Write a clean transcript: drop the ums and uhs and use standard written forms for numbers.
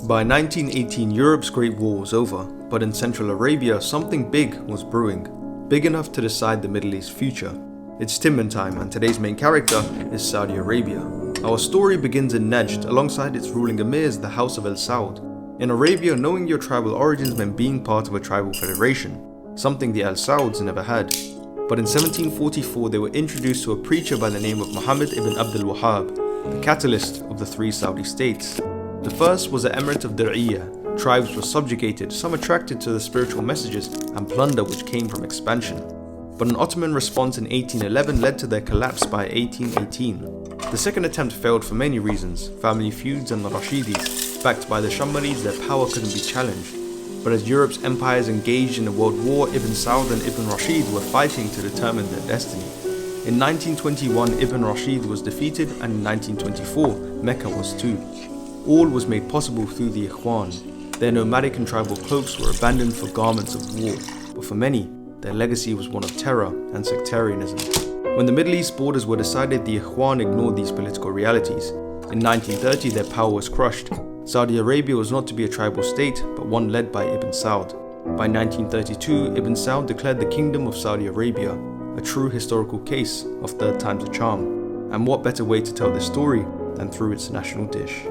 By 1918, Europe's Great War was over, but in Central Arabia, something big was brewing, big enough to decide the Middle East's future. It's Timon time, and today's main character is Saudi Arabia. Our story begins in Najd, alongside its ruling emirs, the House of Al-Saud. In Arabia, knowing your tribal origins meant being part of a tribal federation, something the Al-Sauds never had. But in 1744, they were introduced to a preacher by the name of Muhammad ibn Abdul Wahhab, the catalyst of the three Saudi states. The first was the Emirate of Dir'iyah. Tribes were subjugated, some attracted to the spiritual messages and plunder which came from expansion. But an Ottoman response in 1811 led to their collapse by 1818. The second attempt failed for many reasons: family feuds and the Rashidis. Backed by the Shammaris, their power couldn't be challenged. But as Europe's empires engaged in a world war, Ibn Saud and Ibn Rashid were fighting to determine their destiny. In 1921, Ibn Rashid was defeated, and in 1924, Mecca was too. All was made possible through the Ikhwan. Their nomadic and tribal cloaks were abandoned for garments of war, but for many, their legacy was one of terror and sectarianism. When the Middle East borders were decided, the Ikhwan ignored these political realities. In 1930, their power was crushed. Saudi Arabia was not to be a tribal state, but one led by Ibn Saud. By 1932, Ibn Saud declared the Kingdom of Saudi Arabia, a true historical case of third time's a charm. And what better way to tell this story than through its national dish?